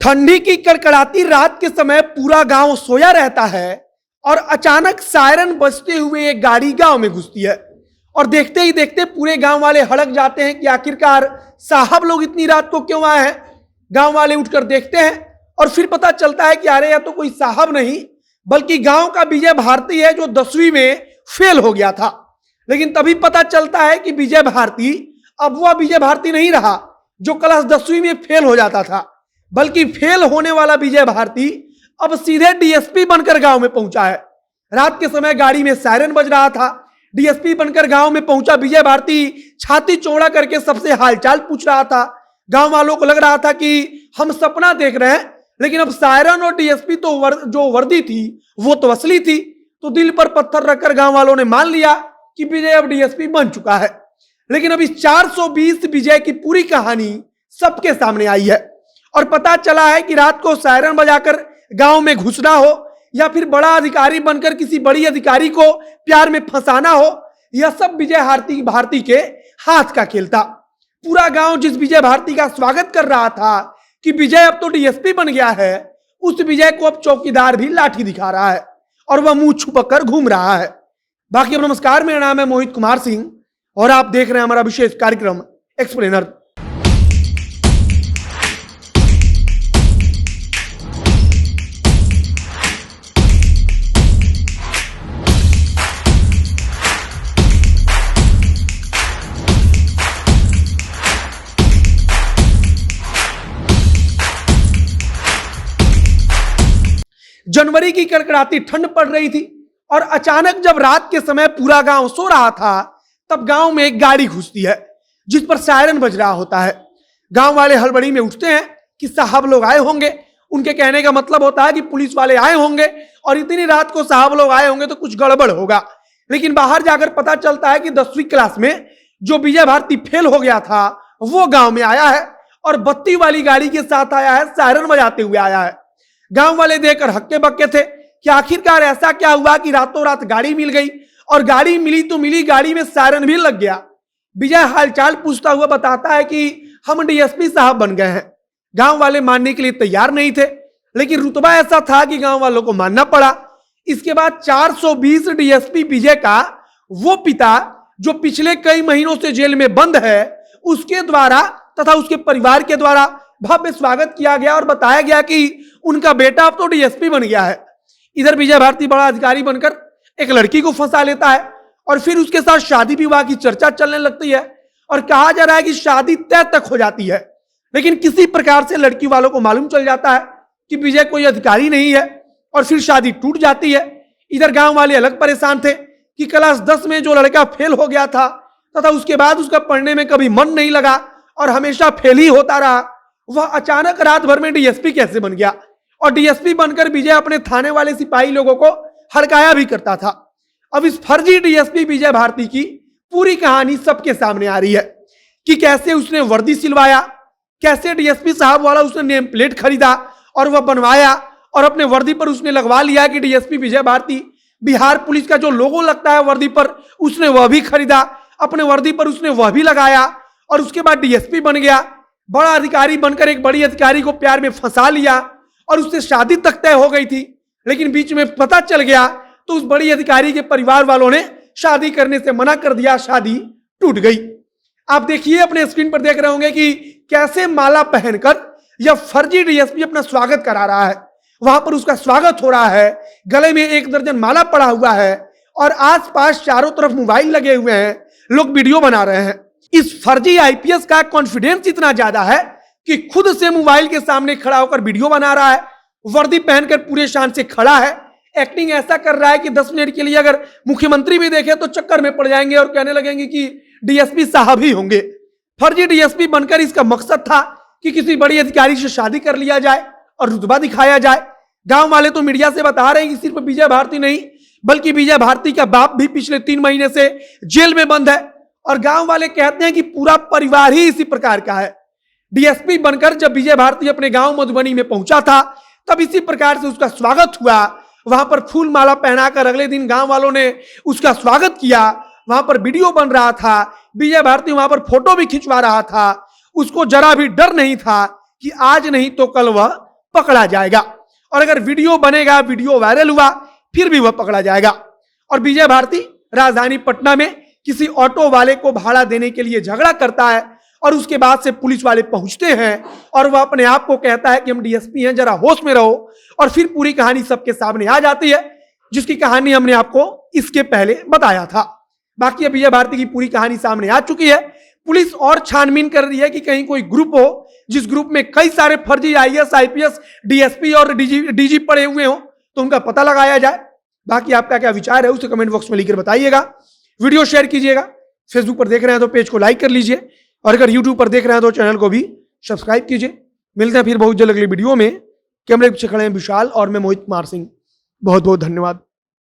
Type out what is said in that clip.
ठंडी की कड़कड़ाती रात के समय पूरा गांव सोया रहता है और अचानक सायरन बजते हुए एक गाड़ी गांव में घुसती है और देखते ही देखते पूरे गांव वाले हड़क जाते हैं कि आखिरकार साहब लोग इतनी रात को क्यों आए हैं। गांव वाले उठकर देखते हैं और फिर पता चलता है कि अरे यह तो कोई साहब नहीं बल्कि गांव का विजय भारती है जो 10वीं में फेल हो गया था। लेकिन तभी पता चलता है कि विजय भारती अब वह विजय भारती नहीं रहा जो क्लास 10वीं में फेल हो जाता था, बल्कि फेल होने वाला विजय भारती अब सीधे डीएसपी बनकर गांव में पहुंचा है। रात के समय गाड़ी में सायरन बज रहा था। डीएसपी बनकर गांव में पहुंचा विजय भारती छाती चौड़ा करके सबसे हालचाल पूछ रहा था। गांव वालों को लग रहा था कि हम सपना देख रहे हैं, लेकिन अब सायरन और डीएसपी तो जो वर्दी थी वो तो असली थी। तो दिल पर पत्थर रखकर गांव वालों ने मान लिया कि विजय अब डीएसपी बन चुका है। लेकिन अब इस 420 विजय की पूरी कहानी सबके सामने आई है और पता चला है कि रात को सायरन बजाकर गांव में घुसना हो या फिर बड़ा अधिकारी बनकर किसी बड़ी अधिकारी को प्यार में फंसाना हो, यह सब विजय भारती के हाथ का खेल था। पूरा गांव जिस विजय भारती का स्वागत कर रहा था कि विजय अब तो डीएसपी बन गया है, उस विजय को अब चौकीदार भी लाठी दिखा रहा है और वह मुंह छुपकर घूम रहा है। बाकी अब नमस्कार, मेरा नाम है मोहित कुमार सिंह और आप देख रहे हैं हमारा विशेष कार्यक्रम एक्सप्लेनर। जनवरी की कड़कड़ाती ठंड पड़ रही थी और अचानक जब रात के समय पूरा गांव सो रहा था तब गांव में एक गाड़ी घुसती है जिस पर सायरन बज रहा होता है। गांव वाले हड़बड़ी में उठते हैं कि साहब लोग आए होंगे। उनके कहने का मतलब होता है कि पुलिस वाले आए होंगे और इतनी रात को साहब लोग आए होंगे तो कुछ गड़बड़ होगा। लेकिन बाहर जाकर पता चलता है कि 10वीं क्लास में जो विजय भारती फेल हो गया था वो गांव में आया है और बत्ती वाली गाड़ी के साथ आया है, सायरन बजाते हुए आया है। गांव वाले देखकर हक्के बक्के थे कि आखिरकार ऐसा क्या हुआ कि रातों रात गाड़ी मिल गई और गाड़ी मिली तो मिली, गाड़ी में सायरन भी लग गया। विजय हालचाल पूछता हुआ बताता है कि हम डीएसपी साहब बन गए हैं। गांव वाले मानने के लिए तैयार नहीं थे, लेकिन रुतबा ऐसा था कि गांव वालों को मानना पड़ा। इसके बाद 420 डीएसपी विजय का वो पिता जो पिछले कई महीनों से जेल में बंद है उसके द्वारा तथा उसके परिवार के द्वारा भव्य स्वागत किया गया और बताया गया कि उनका बेटा अब तो डीएसपी बन गया है। इधर विजय भारती बड़ा अधिकारी बनकर एक लड़की को फंसा लेता है और फिर उसके साथ शादी विवाह की चर्चा चलने लगती है और कहा जा रहा है कि शादी तय तक हो जाती है। लेकिन किसी प्रकार से लड़की वालों को मालूम चल जाता है कि विजय कोई अधिकारी नहीं है और फिर शादी टूट जाती है। इधर गांव वाले अलग परेशान थे कि क्लास 10 में जो लड़का फेल हो गया था तथा उसके बाद उसका पढ़ने में कभी मन नहीं लगा और हमेशा फेल ही होता रहा, वह अचानक रात भर में डीएसपी कैसे बन गया। और डीएसपी बनकर विजय अपने थाने वाले सिपाही लोगों को हड़काया भी करता था। अब इस फर्जी डीएसपी विजय भारती की पूरी कहानी सबके सामने आ रही है कि कैसे उसने वर्दी सिलवाया, कैसे डीएसपी साहब वाला उसने नेम प्लेट खरीदा और वह बनवाया और अपने वर्दी पर उसने लगवा लिया कि डीएसपी विजय भारती। बिहार पुलिस का जो लोगो लगता है वर्दी पर उसने वह भी खरीदा, अपने वर्दी पर उसने वह भी लगाया और उसके बाद डीएसपी बन गया। बड़ा अधिकारी बनकर एक बड़ी अधिकारी को प्यार में फंसा लिया और उससे शादी तक तय हो गई थी। लेकिन बीच में पता चल गया तो उस बड़ी अधिकारी के परिवार वालों ने शादी करने से मना कर दिया, शादी टूट गई। आप देखिए, अपने स्क्रीन पर देख रहे होंगे कि कैसे माला पहनकर यह फर्जी डीएसपी अपना स्वागत करा रहा है। वहां पर उसका स्वागत हो रहा है, गले में 1 दर्जन माला पड़ा हुआ है और आसपास चारों तरफ मोबाइल लगे हुए हैं, लोग वीडियो बना रहे हैं। इस फर्जी आईपीएस का कॉन्फिडेंस इतना ज्यादा है कि खुद से मोबाइल के सामने खड़ा होकर वीडियो बना रहा है, वर्दी पहनकर पूरे शान से खड़ा है। एक्टिंग ऐसा कर रहा है कि 10 मिनट के लिए अगर मुख्यमंत्री भी देखे तो चक्कर में पड़ जाएंगे और कहने लगेंगे कि डीएसपी साहब ही होंगे। फर्जी डीएसपी बनकर इसका मकसद था कि किसी बड़ी अधिकारी से शादी कर लिया जाए और रुतबा दिखाया जाए। गांव वाले तो मीडिया से बता रहे हैं कि सिर्फ विजय भारती नहीं बल्कि विजय भारती का बाप भी पिछले 3 महीने से जेल में बंद है और गांव वाले कहते हैं कि पूरा परिवार ही इसी प्रकार का है। डीएसपी बनकर जब विजय भारती अपने गांव मधुबनी में पहुंचा था तब इसी प्रकार से उसका स्वागत हुआ। वहां पर फूल माला पहनाकर अगले दिन गांव वालों ने उसका स्वागत किया। वहां पर वीडियो बन रहा था, विजय भारती वहां पर फोटो भी खिंचवा रहा था। उसको जरा भी डर नहीं था कि आज नहीं तो कल वह पकड़ा जाएगा, और अगर वीडियो बनेगा, वीडियो वायरल हुआ, फिर भी वह पकड़ा जाएगा। और विजय भारती राजधानी पटना में किसी ऑटो वाले को भाड़ा देने के लिए झगड़ा करता है, और उसके बाद से पुलिस वाले पहुंचते हैं और वह अपने आप को कहता है कि हम डीएसपी हैं, जरा होश में रहो, और फिर पूरी कहानी सबके सामने आ जाती है, जिसकी कहानी हमने आपको इसके पहले बताया था। बाकी अब विजय भारती की पूरी कहानी सामने आ चुकी है। पुलिस और छानबीन कर रही है कि कहीं कोई ग्रुप हो जिस ग्रुप में कई सारे फर्जी आईएएस, आईपीएस, डीएसपी और डीजी पड़े हुए हो, तो उनका पता लगाया जाए। बाकी आपका क्या विचार है उसे कमेंट बॉक्स में लिखकर बताइएगा। वीडियो शेयर कीजिएगा। फेसबुक पर देख रहे हैं तो पेज को लाइक कर लीजिए, और अगर यूट्यूब पर देख रहे हैं तो चैनल को भी सब्सक्राइब कीजिए। मिलते हैं फिर बहुत जल्द अगली वीडियो में। कैमरे पीछे खड़े हैं विशाल और मैं मोहित कुमार सिंह। बहुत बहुत धन्यवाद।